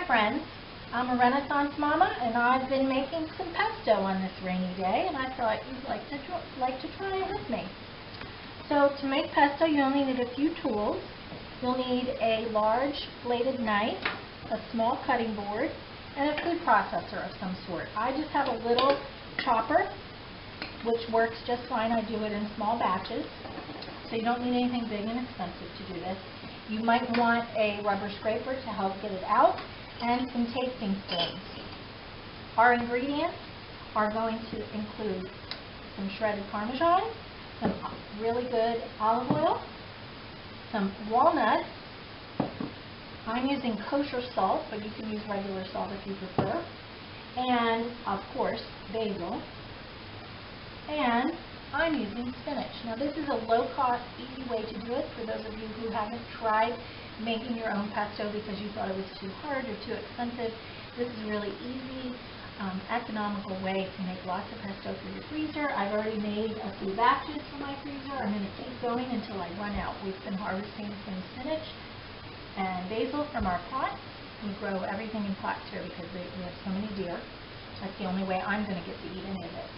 my friends. I'm a Renaissance mama, and I've been making some pesto on this rainy day, and I thought you'd like to try it with me. So to make pesto, you only need a few tools. You'll need a large bladed knife, a small cutting board, and a food processor of some sort. I just have a little chopper, which works just fine. I do it in small batches, so you don't need anything big and expensive to do this. You might want a rubber scraper to help get it out, and some tasting spoons. Our ingredients are going to include some shredded Parmesan, some really good olive oil, some walnuts. I'm using kosher salt, but you can use regular salt if you prefer, and of course basil, and I'm using spinach. Now this is a low-cost, easy way to do it for those of you who haven't tried making your own pesto because you thought it was too hard or too expensive. This is a really easy, economical way to make lots of pesto for your freezer. I've already made a few batches for my freezer. I'm going to keep going until I run out. We've been harvesting some spinach and basil from our pot. We grow everything in pots here because we have so many deer. That's the only way I'm going to get to eat any of it.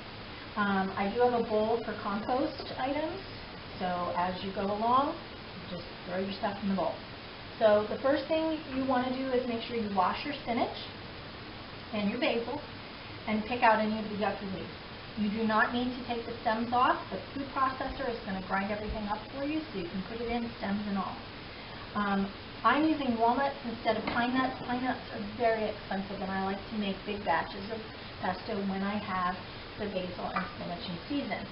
I do have a bowl for compost items, so as you go along, just throw your stuff in the bowl. So the first thing you want to do is make sure you wash your spinach and your basil and pick out any of the yucky leaves. You do not need to take the stems off. The food processor is going to grind everything up for you, so you can put it in, stems and all. I'm using walnuts instead of pine nuts. Pine nuts are very expensive, and I like to make big batches of pesto when I have the basil and spinach in season.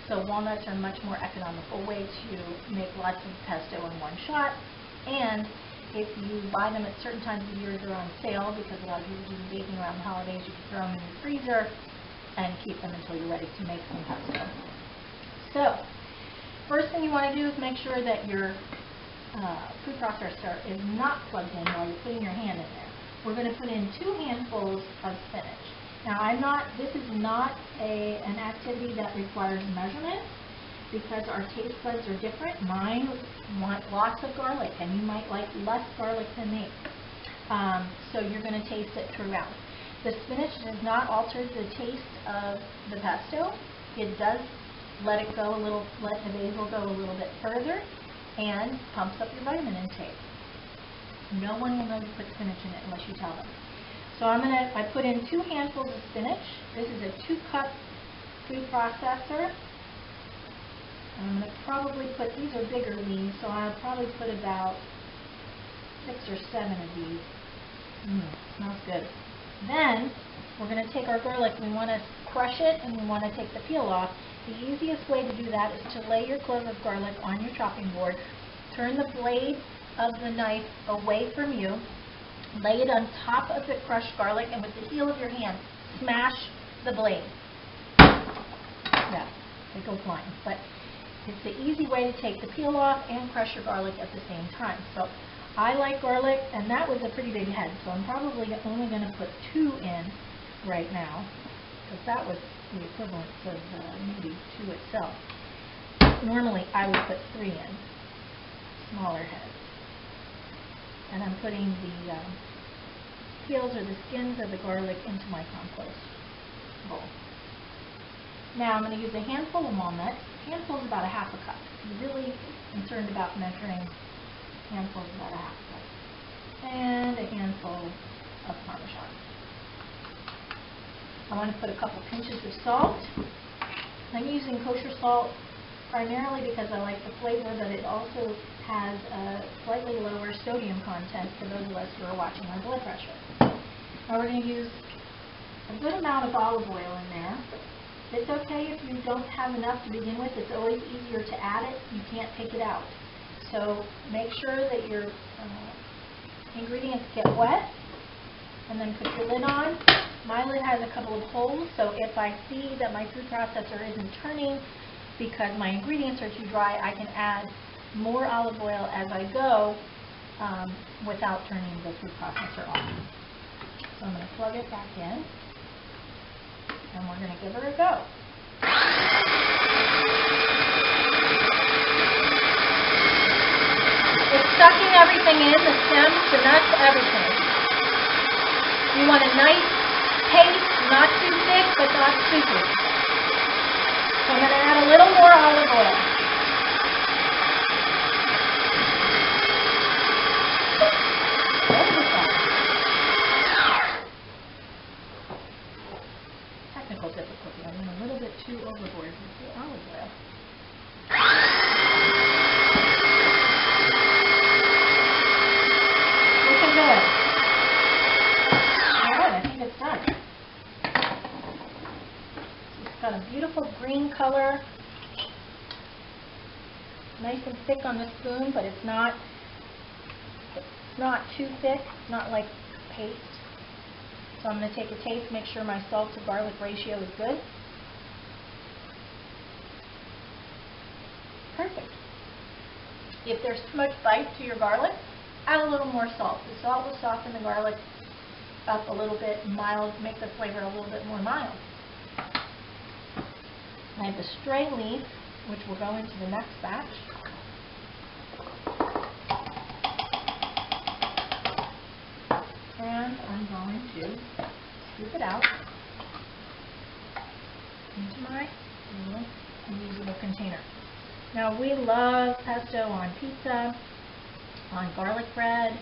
So walnuts are a much more economical way to make lots of pesto in one shot. And if you buy them at certain times of the year, they're on sale because a lot of people do the baking around the holidays. You can throw them in your freezer and keep them until you're ready to make some pesto. So first thing you want to do is make sure that your food processor is not plugged in while you're putting your hand in there. We're going to put in 2 handfuls of spinach. Now this is not an activity that requires measurement because our taste buds are different. Mine want lots of garlic, and you might like less garlic than me. So you're going to taste it throughout. The spinach does not alter the taste of the pesto. It does let the basil go a little bit further and pumps up your vitamin intake. No one will know you put spinach in it unless you tell them. So I put in 2 handfuls of spinach. This is a 2-cup food processor. I'm going to probably put, these are bigger leaves, so I'll probably put about 6 or 7 of these. Smells good. Then we're going to take our garlic. We want to crush it and we want to take the peel off. The easiest way to do that is to lay your clove of garlic on your chopping board, turn the blade of the knife away from you, lay it on top of the crushed garlic, and with the heel of your hand, smash the blade. Yeah, they go flying. But it's the easy way to take the peel off and crush your garlic at the same time. So I like garlic, and that was a pretty big head, so I'm probably only going to put 2 in right now, because that was the equivalent of maybe 2 itself. Normally I would put 3 in, smaller heads. And I'm putting the peels or the skins of the garlic into my compost bowl. Now I'm going to use a handful of walnuts. A handful is about a half a cup. If you're really concerned about measuring, handful is about a half a cup. And a handful of Parmesan. I want to put a couple pinches of salt. I'm using kosher salt primarily because I like the flavor, but it also has a slightly lower sodium content for those of us who are watching our blood pressure. Now we're going to use a good amount of olive oil in there. It's okay if you don't have enough to begin with. It's always easier to add it. You can't take it out. So make sure that your ingredients get wet, and then put your lid on. My lid has a couple of holes, so if I see that my food processor isn't turning because my ingredients are too dry, I can add more olive oil as I go without turning the food processor off. So I'm going to plug it back in, and we're going to give her a go. It's sucking everything in, the stems, the nuts, everything. You want a nice paste, not too thick, but not super. So I'm going to add a little more olive oil. Technical difficulty. I went a little bit too overboard with the olive oil. Looking good. Alright, I think it's done. It's got a beautiful green color. Nice and thick on the spoon, but it's not too thick. It's not like paste. So I'm going to take a taste, make sure my salt to garlic ratio is good. Perfect. If there's too much bite to your garlic, add a little more salt. The salt will soften the garlic up a little bit, mild, make the flavor a little bit more mild. I have the stray leaf, which will go into the next batch. And I'm going to scoop it out into my little reusable container. Now we love pesto on pizza, on garlic bread.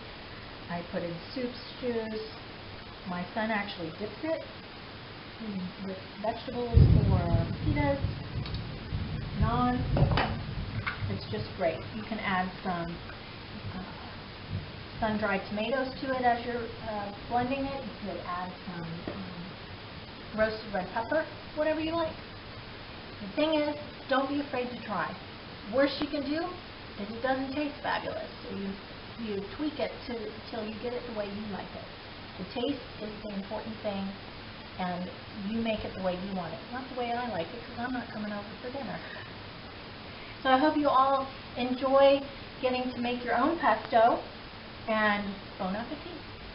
I put in soups, stews. My son actually dips it with vegetables or pitas, naan. It's just great. You can add some sun-dried tomatoes to it as you're blending it. You could add some roasted red pepper, whatever you like. The thing is, don't be afraid to try. Worst you can do is it doesn't taste fabulous. So you tweak it till you get it the way you like it. The taste is the important thing, and you make it the way you want it, not the way I like it, because I'm not coming over for dinner. So I hope you all enjoy getting to make your own pesto, and bon appetit.